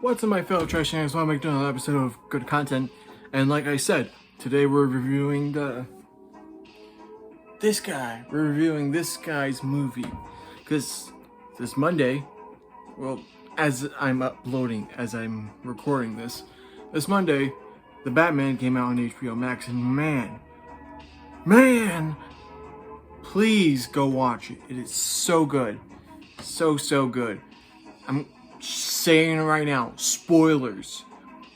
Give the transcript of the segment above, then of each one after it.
What's up, my fellow trash fans? I want to make another episode of good content, and like I said, today we're reviewing this guy's movie, because this Monday, well, as I'm recording this Monday, the Batman came out on HBO Max, and man, please go watch it. It is so good, so good. I'm saying it right now, spoilers,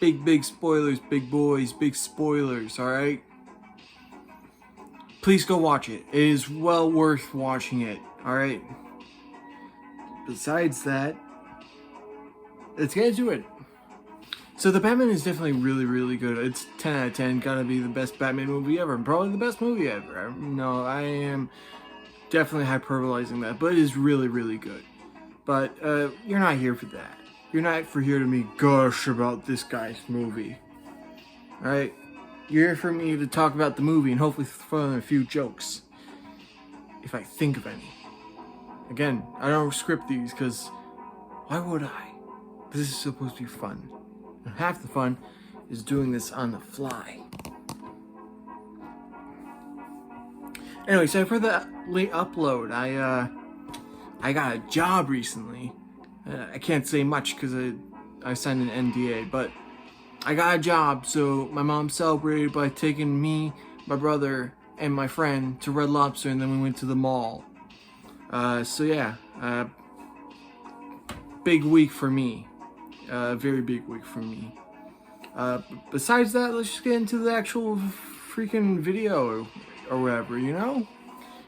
big spoilers, big boys, big spoilers. All right, please go watch it. It is well worth watching it. All right. Besides that, let's get into it. So the Batman is definitely really good. It's 10 out of 10. Gotta be the best Batman movie ever. Probably the best movie ever. No, I am definitely hyperbolizing that, but it is really good. But you're not here for that. You're not here to me gush about this guy's movie. Alright? You're here for me to talk about the movie and hopefully throw in a few jokes. If I think of any. Again, I don't script these because why would I? This is supposed to be fun. And half the fun is doing this on the fly. Anyway, so for the late upload, I got a job recently. I can't say much because I signed an NDA, but I got a job. So my mom celebrated by taking me, my brother, and my friend to Red Lobster, and then we went to the mall. So yeah, big week for me. Very big week for me. Besides that, let's just get into the actual freaking video or whatever, you know?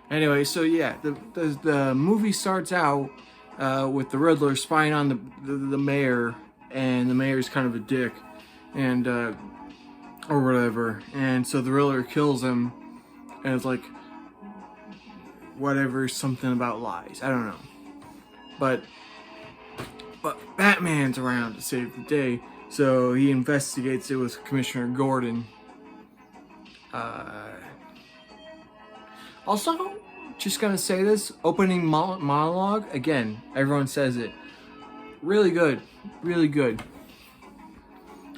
Anyway, so yeah, the movie starts out with the Riddler spying on the mayor, and the mayor's kind of a dick, and or whatever, and so the Riddler kills him, and it's like whatever, something about lies, I don't know, but Batman's around to save the day, so he investigates it with Commissioner Gordon. Also, just gonna say this, opening monologue, again, everyone says it. Really good.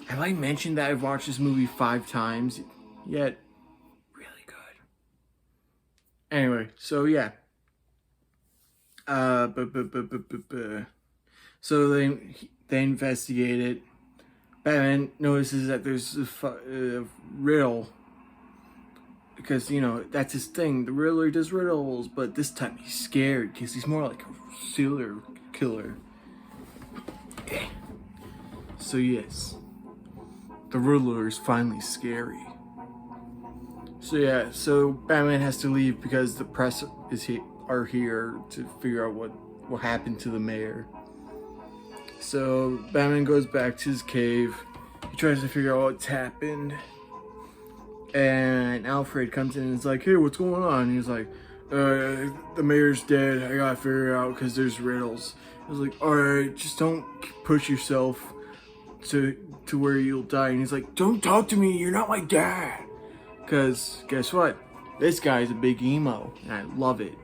Have I mentioned that I've watched this movie 5 times? Yet, really good. Anyway, so yeah. So they investigate it. Batman notices that there's a riddle. Because, you know, that's his thing. The Riddler does riddles, but this time he's scared because he's more like a serial killer. So yes, the Riddler is finally scary. So yeah, so Batman has to leave because the press are here to figure out what happened to the mayor. So Batman goes back to his cave. He tries to figure out what's happened. And Alfred comes in and is like, hey, what's going on? And he's like, the mayor's dead. I gotta figure it out because there's riddles. I was like, alright, just don't push yourself to where you'll die. And he's like, don't talk to me, you're not my dad. Because guess what? This guy's a big emo, and I love it.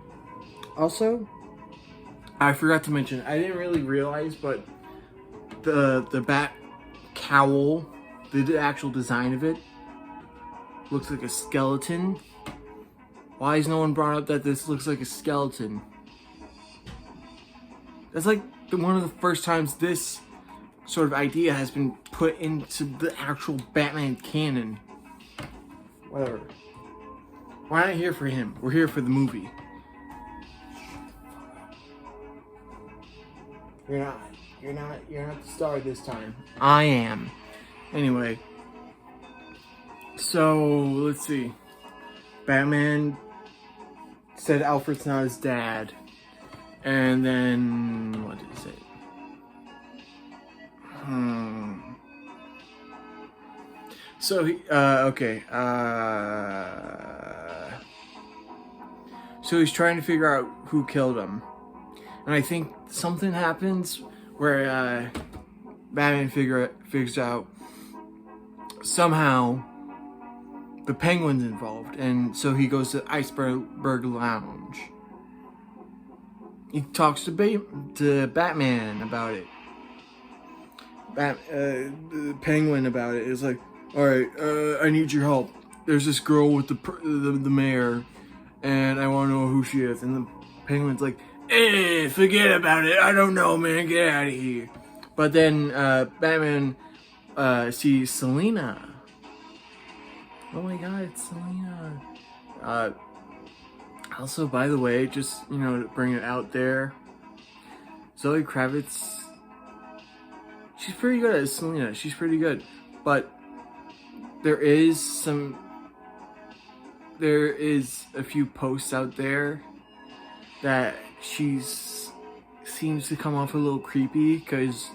Also, I forgot to mention, I didn't really realize, but the bat cowl, the actual design of it, looks like a skeleton. Why has no one brought up that this looks like a skeleton? That's like one of the first times this sort of idea has been put into the actual Batman canon. Whatever. We're not here for him. We're here for the movie. You're not the star this time. I am. Anyway. So, let's see. Batman said Alfred's not his dad. And then, what did he say? So, okay. So he's trying to figure out who killed him. And I think something happens where, Batman figures out somehow the Penguin's involved, and so he goes to Iceberg Lounge. He talks to Batman about it. the Penguin about it. It's like, all right, I need your help. There's this girl with the mayor, and I want to know who she is. And the Penguin's like, forget about it. I don't know, man. Get out of here. But then Batman sees Selena. Oh my God, it's Selena. Also, by the way, just, to bring it out there, Zoe Kravitz, she's pretty good as Selena. She's pretty good. But there is a few posts out there that seems to come off a little creepy, because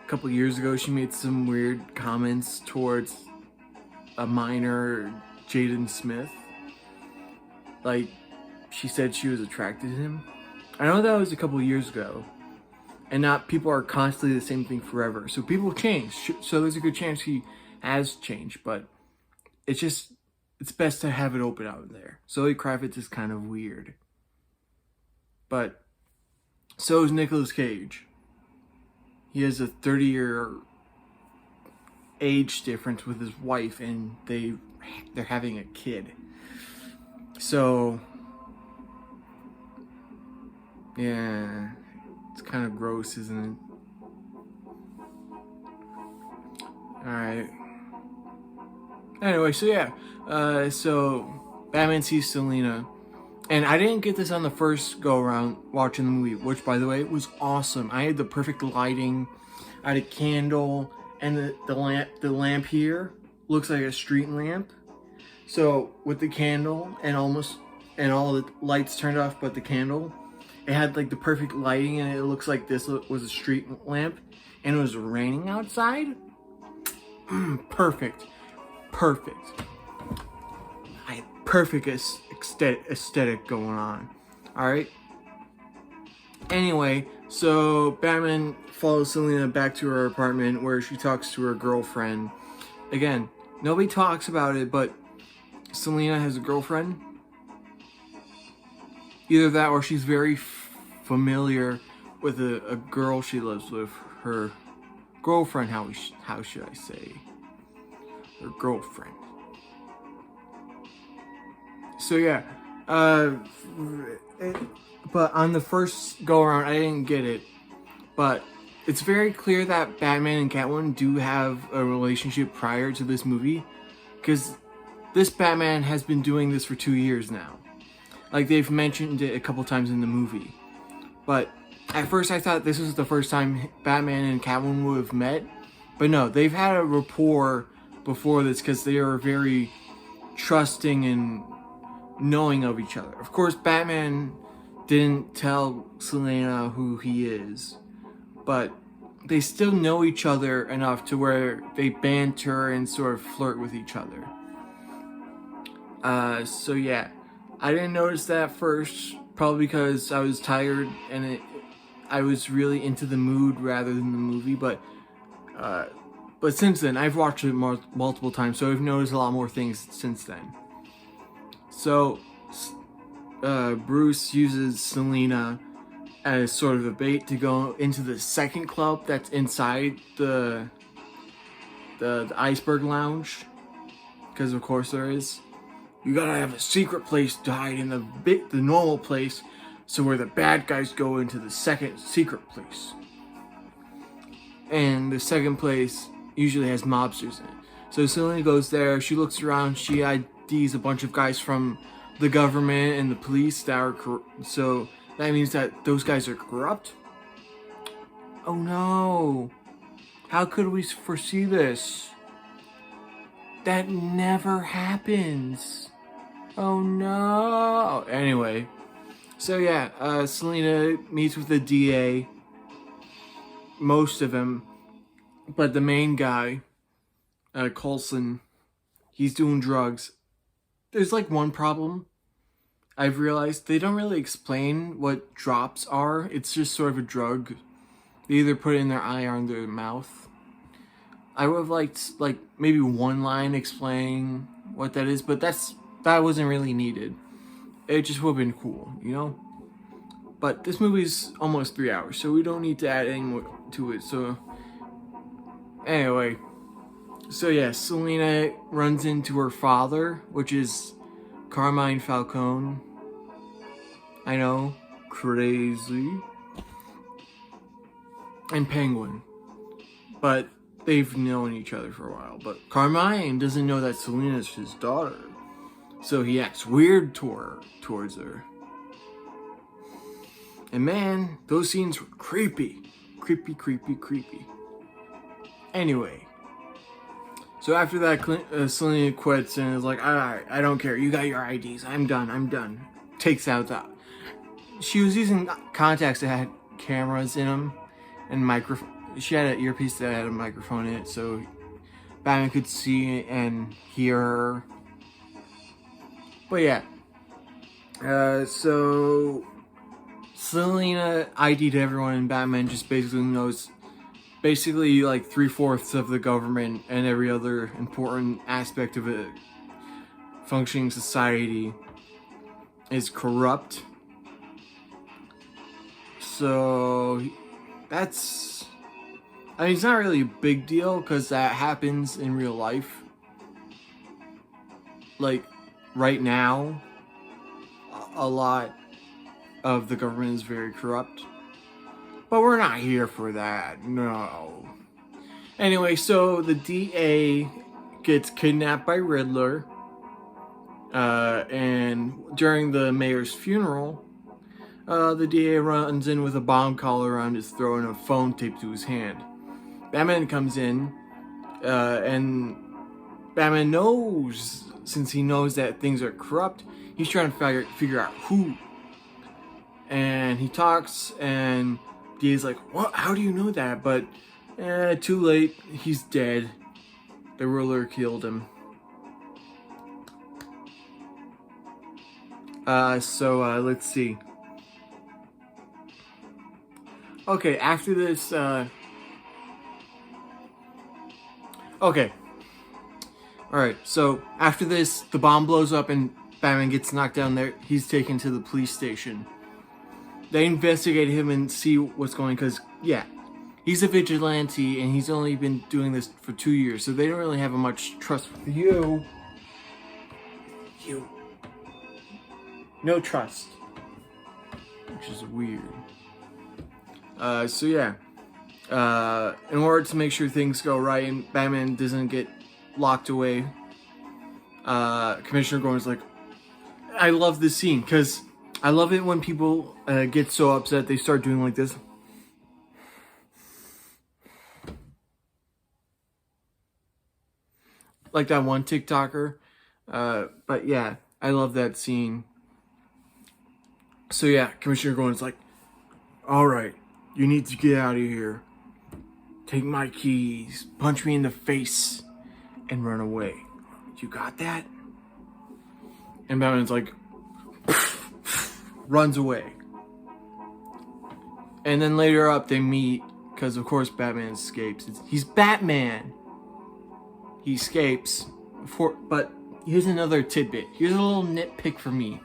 a couple years ago she made some weird comments towards a minor, Jaden Smith. Like, she said she was attracted to him. I know that was a couple years ago, and not people are constantly the same thing forever. So people change. So there's a good chance he has changed, but it's best to have it open out there. Zoe Kravitz is kind of weird, but so is Nicolas Cage. He has a 30-year age difference with his wife, and they're having a kid. So yeah, it's kind of gross, isn't it? Alright. Anyway, so yeah. So Batman sees Selena. And I didn't get this on the first go around watching the movie, which, by the way, was awesome. I had the perfect lighting. I had a candle, and the lamp here looks like a street lamp. So with the candle and all the lights turned off but the candle, it had like the perfect lighting, and it looks like this was a street lamp, and it was raining outside. Perfect. I had perfect aesthetic going on. Alright? Anyway, so Batman follows Selena back to her apartment where she talks to her girlfriend. Again, nobody talks about it, but Selena has a girlfriend. Either that or she's very familiar with a girl she lives with. Her girlfriend, how should I say? Her girlfriend. So yeah, but on the first go around, I didn't get it. But it's very clear that Batman and Catwoman do have a relationship prior to this movie, because this Batman has been doing this for 2 years now. Like, they've mentioned it a couple times in the movie. But at first I thought this was the first time Batman and Catwoman would have met. But no, they've had a rapport before this, because they are very trusting and knowing of each other. Of course, Batman didn't tell Selena who he is, but they still know each other enough to where they banter and sort of flirt with each other. So yeah, I didn't notice that first, probably because I was tired and I was really into the mood rather than the movie. But since then, I've watched it multiple times, so I've noticed a lot more things since then. So Bruce uses Selena as sort of a bait to go into the second club that's inside the Iceberg Lounge, because of course there is. You gotta have a secret place to hide in the normal place, so where the bad guys go into the second secret place. And the second place usually has mobsters in it. So Selena goes there, she looks around, she IDs a bunch of guys from the government and the police that are so that means that those guys are corrupt. Oh no. How could we foresee this? That never happens. Oh no. Anyway, so yeah, Selena meets with the DA, most of them, but the main guy, Coulson, he's doing drugs. There's like one problem. I've realized they don't really explain what drops are. It's just sort of a drug. They either put it in their eye or in their mouth. I would have liked like maybe one line explaining what that is, but that wasn't really needed. It just would have been cool, you know? But this movie's almost 3 hours, so we don't need to add any more to it. So Anyway, so yeah, Selena runs into her father, which is Carmine Falcone. I know, crazy. And Penguin. But they've known each other for a while. But Carmine doesn't know that Selena's his daughter. So he acts weird towards her. And man, those scenes were creepy. Creepy, creepy, creepy. Anyway. So after that, Selena quits and is like, alright, I don't care. You got your IDs. I'm done. Takes out that. She was using contacts that had cameras in them and microphone. She had an earpiece that had a microphone in it, so Batman could see and hear her. But yeah. So Selena ID'd everyone, and Batman just basically knows basically like 3/4 of the government and every other important aspect of a functioning society is corrupt. So that's, I mean, it's not really a big deal because that happens in real life. Like right now, a lot of the government is very corrupt. But we're not here for that, no. Anyway, so the DA gets kidnapped by Riddler. And during the mayor's funeral, the DA runs in with a bomb collar around his throat and a phone taped to his hand. Batman comes in, and Batman knows, since he knows that things are corrupt, he's trying to figure out who. And he talks, and DA's like, what? How do you know that? But, too late. He's dead. The ruler killed him. Let's see. Okay, after this, okay. Alright, so after this, the bomb blows up and Batman gets knocked down there. He's taken to the police station. They investigate him and see what's going on, because, yeah, he's a vigilante and he's only been doing this for 2 years, so they don't really have much trust with you. No trust. Which is weird. In order to make sure things go right and Batman doesn't get locked away, Commissioner Gordon's like, I love this scene, because I love it when people get so upset they start doing like this. Like that one TikToker. But yeah, I love that scene. So yeah, Commissioner Gordon's like, alright, you need to get out of here. Take my keys, punch me in the face, and run away. You got that? And Batman's like, runs away. And then later up they meet, because of course Batman escapes. He's Batman! He escapes. But here's another tidbit. Here's a little nitpick for me.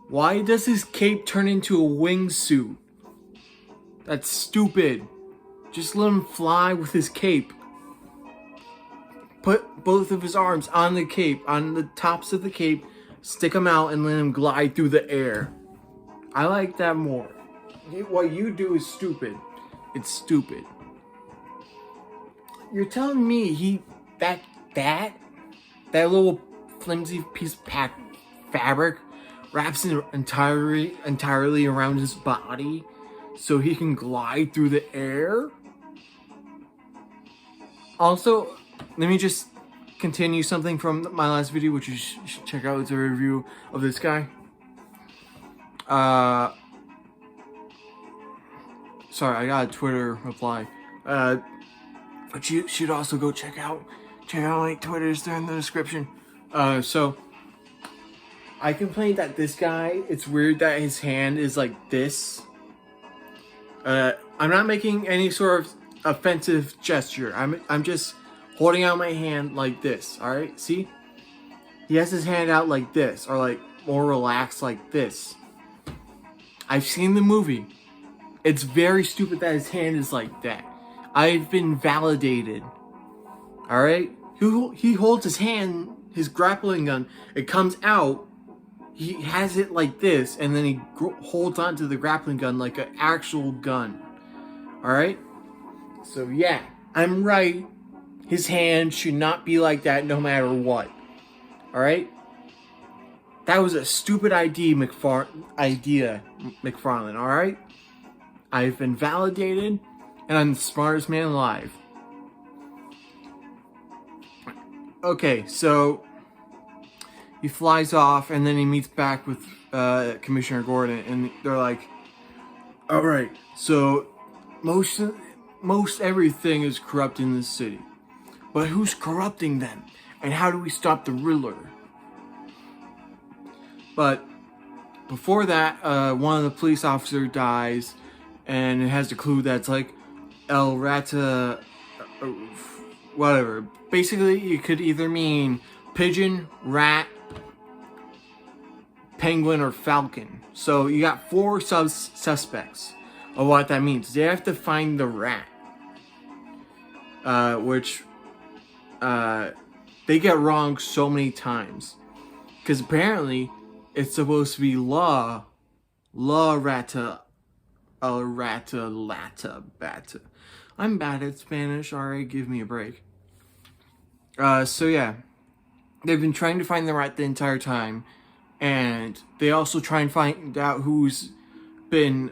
Why does his cape turn into a wingsuit? That's stupid. Just let him fly with his cape. Put both of his arms on the cape, on the tops of the cape, stick them out and let him glide through the air. I like that more. What you do is stupid. It's stupid. You're telling me that little flimsy piece of fabric wraps it entirely around his body so he can glide through the air? Also, let me just continue something from my last video, which you should check out. It's a review of this guy. Sorry, I got a Twitter reply. But you should also go check out my Twitters. They're in the description. So I complained that this guy, it's weird that his hand is like this. I'm not making any sort of offensive gesture. I'm just holding out my hand like this, alright? See? He has his hand out like this, or like more relaxed like this. I've seen the movie. It's very stupid that his hand is like that. I've been validated. Alright? He holds his hand, his grappling gun. It comes out. He has it like this, and then he holds onto the grappling gun like an actual gun. Alright? So yeah, I'm right. His hand should not be like that no matter what. Alright? That was a stupid idea, McFarlane, alright? I've been validated, and I'm the smartest man alive. Okay, so he flies off, and then he meets back with Commissioner Gordon, and they're like, alright, so most everything is corrupt in this city. But who's corrupting them? And how do we stop the Riddler? But before that, one of the police officers dies, and it has the clue that's like El Rata, whatever. Basically, it could either mean pigeon, rat, penguin, or falcon. So you got 4 suspects of what that means. They have to find the rat, which they get wrong so many times, because apparently it's supposed to be la rata, el rata, lata, bata. I'm bad at Spanish, alright, give me a break. So yeah, they've been trying to find the rat the entire time, and they also try and find out who's been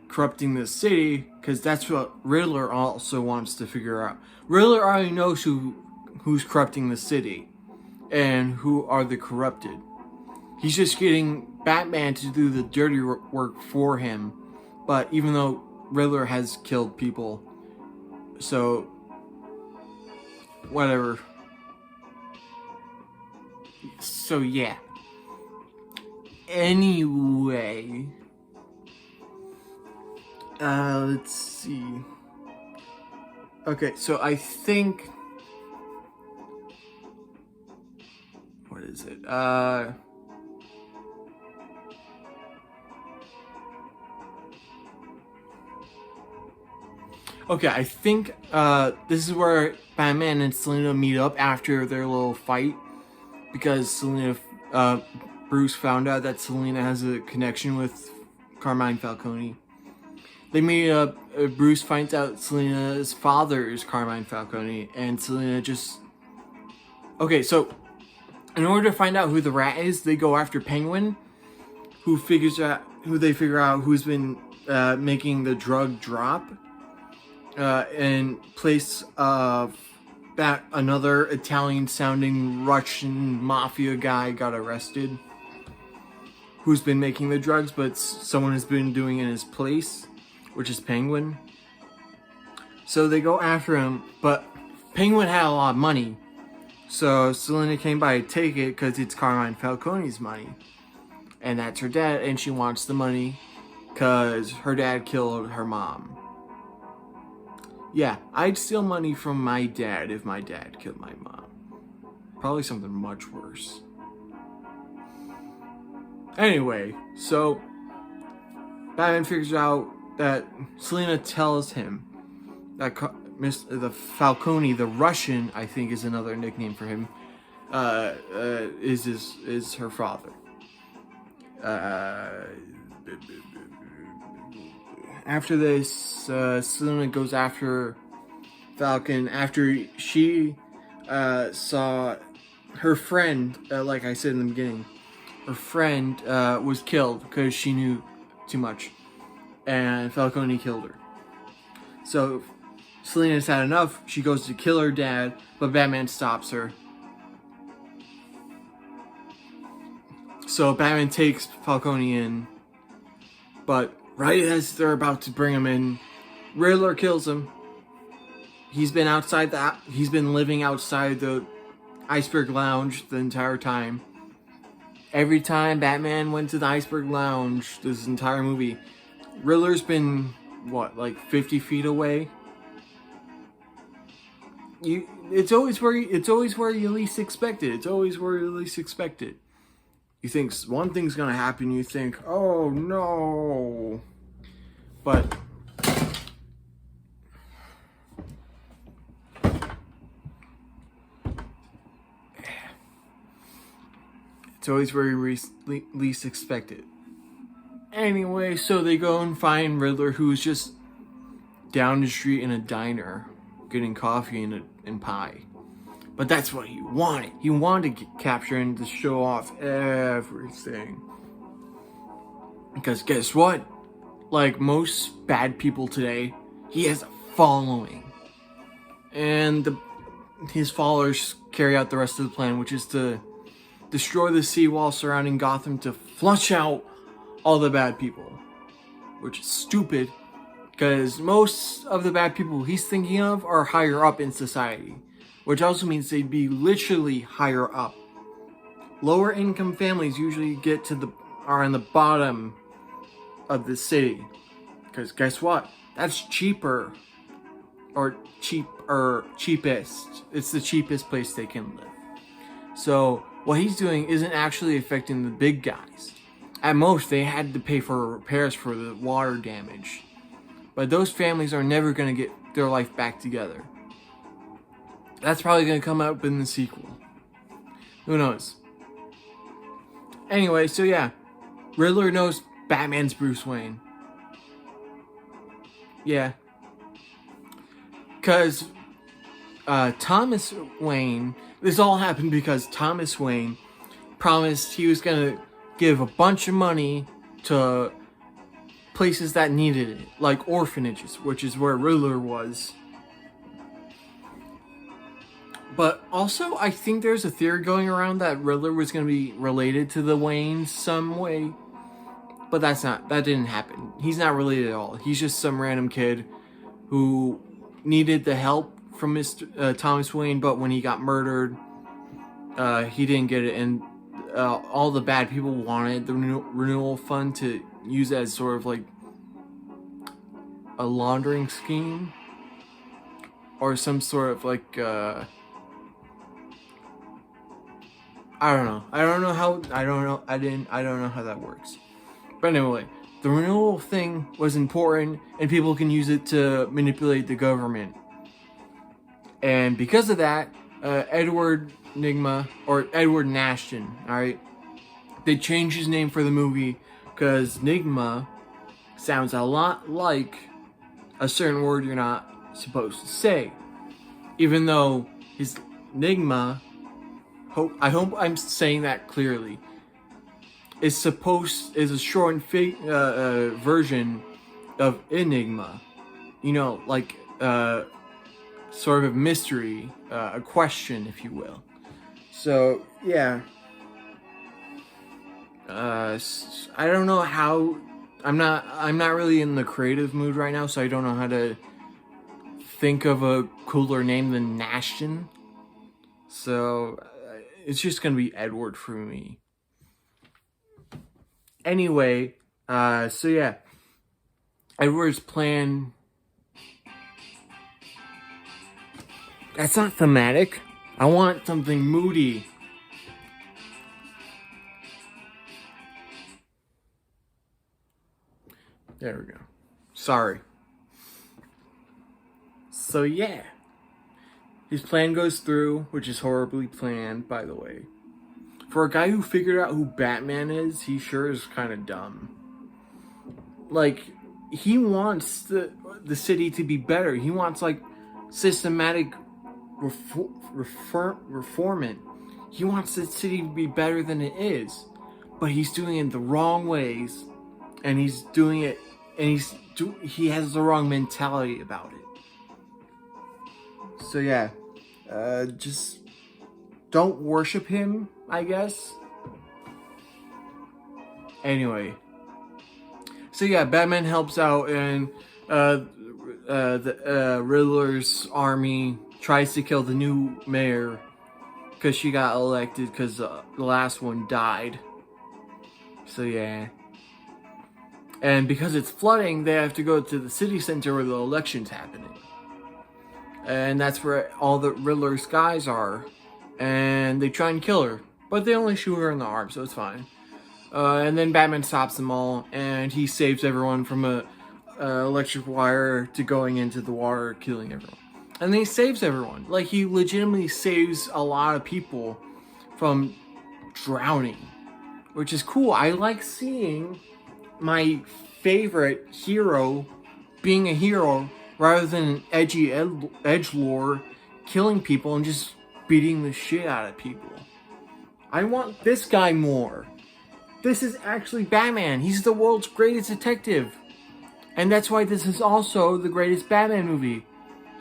corrupting the city, because that's what Riddler also wants to figure out. Riddler already knows who's corrupting the city and who are the corrupted. He's just getting Batman to do the dirty work for him. But even though Riddler has killed people, so whatever. So yeah. Anyway, let's see. Okay, so I think, what is it? Okay, I think this is where Batman and Selina meet up after their little fight, because Bruce found out that Selina has a connection with Carmine Falcone. They meet up, Bruce finds out Selina's father is Carmine Falcone, and Selina just... Okay, so in order to find out who the rat is, they go after Penguin, who they figure out who's been making the drug drop. In place of that, another Italian-sounding Russian mafia guy got arrested, who's been making the drugs, but someone has been doing it in his place, which is Penguin. So they go after him, but Penguin had a lot of money, so Selina came by to take it because it's Carmine Falcone's money, and that's her dad, and she wants the money because her dad killed her mom. Yeah, I'd steal money from my dad if my dad killed my mom. Probably something much worse. Anyway, so Batman figures out that Selina tells him that the Falcone, the Russian, I think is another nickname for him, is her father. After this, Selina goes after Falcon after she saw her friend, like I said in the beginning, her friend was killed because she knew too much, and Falcone killed her. So Selina's had enough. She goes to kill her dad, but Batman stops her. So Batman takes Falcone in, but right as they're about to bring him in, Riddler kills him. He's been living outside the Iceberg Lounge the entire time. Every time Batman went to the Iceberg Lounge, this entire movie, Riddler's been, what, like 50 feet away? It's always where you least expect it. It's always where you least expect it. You think one thing's gonna happen, you think, oh no. But It's always where you least expect it. Anyway, so they go and find Riddler, who's just down the street in a diner getting coffee and pie. But that's what he wanted. He wanted to get captured and to show off everything. Because guess what? Like most bad people today, he has a following. And his followers carry out the rest of the plan, which is to destroy the seawall surrounding Gotham to flush out all the bad people. Which is stupid, because most of the bad people he's thinking of are higher up in society. Which also means they'd be literally higher up. Lower income families usually are on the bottom of the city. Because guess what? That's cheaper. Or cheapest. It's the cheapest place they can live. So what he's doing isn't actually affecting the big guys. At most, they had to pay for repairs for the water damage. But those families are never going to get their life back together. That's probably going to come up in the sequel. Who knows? Anyway, so yeah. Riddler knows Batman's Bruce Wayne. Yeah. Because Thomas Wayne... This all happened because Thomas Wayne promised he was going to give a bunch of money to places that needed it. Like orphanages, which is where Riddler was. But also, I think there's a theory going around that Riddler was going to be related to the Waynes some way. But that didn't happen. He's not related at all. He's just some random kid who needed the help from Mr. Thomas Wayne, but when he got murdered, he didn't get it. And all the bad people wanted the renewal fund to use as sort of like a laundering scheme. Or some sort of like... I don't know. I don't know how that works. But anyway, the renewal thing was important, and people can use it to manipulate the government. And because of that, Edward Nashton, alright? They changed his name for the movie because Nigma sounds a lot like a certain word you're not supposed to say. Even though his Nigma... I hope I'm saying that clearly. Is a shortened version of Enigma. You know, like sort of mystery, a question, if you will. So yeah, I don't know how. I'm not really in the creative mood right now, so I don't know how to think of a cooler name than Nashton. So. It's just gonna be Edward for me. Anyway, so yeah. Edward's plan... That's not thematic. I want something moody. There we go. Sorry. So yeah. His plan goes through, which is horribly planned, by the way. For a guy who figured out who Batman is, he sure is kind of dumb. Like, he wants the city to be better. He wants, like, systematic reformment. He wants the city to be better than it is. But he's doing it the wrong ways. And he's doing it, and he has the wrong mentality about it. So yeah. Just don't worship him, I guess. Anyway. So yeah, Batman helps out, and the Riddler's army tries to kill the new mayor because she got elected because the last one died. So yeah. And because it's flooding, they have to go to the city center where the election's happening. And that's where all the Riddler's guys are. And they try and kill her. But they only shoot her in the arm, so it's fine. And then Batman stops them all. And he saves everyone from a electric wire to going into the water, killing everyone. And he saves everyone. Like, he legitimately saves a lot of people from drowning. which is cool. I like seeing my favorite hero being a hero rather than an edgy edgelord killing people and just beating the shit out of people. I want this guy more. This is actually Batman. He's the world's greatest detective. And that's why this is also the greatest Batman movie.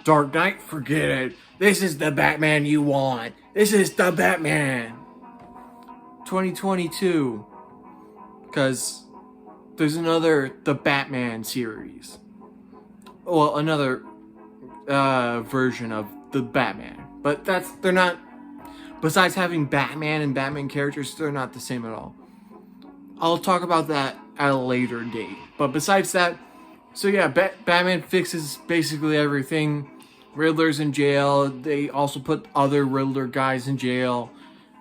Dark Knight, forget it. This is the Batman you want. This is the Batman. 2022. Because there's another The Batman series. Well, another version of the Batman. But they're not, besides having Batman and Batman characters, they're not the same at all. I'll talk about that at a later date. But besides that, so yeah, Batman fixes basically everything. Riddler's in jail. They also put other Riddler guys in jail.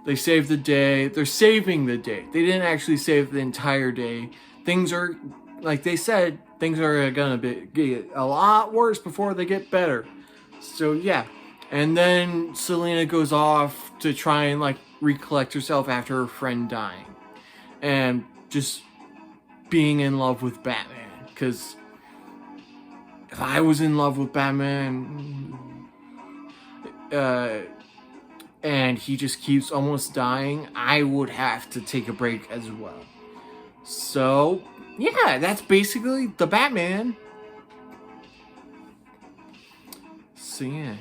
They save the day. They're saving the day. They didn't actually save the entire day. Things are, like they said, things are gonna get a lot worse before they get better. So yeah. And then Selena goes off to try and like recollect herself after her friend dying. And just being in love with Batman. Because if I was in love with Batman and he just keeps almost dying, I would have to take a break as well. So, yeah, that's basically the Batman. So, yeah.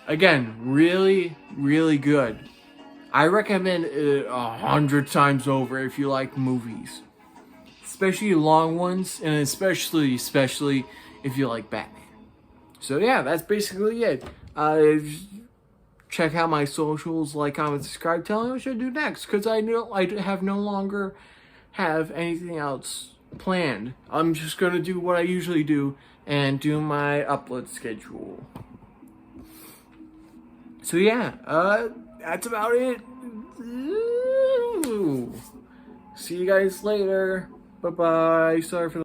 Again, really, really good. I recommend it 100 times over if you like movies. Especially long ones, and especially if you like Batman. So yeah, that's basically it. Check out my socials, like, comment, subscribe, tell me what should I do next, because I have no longer have anything else planned. I'm just gonna do what I usually do and do my upload schedule. So yeah, that's about it. Ooh. See you guys later. Bye-bye. Sorry for the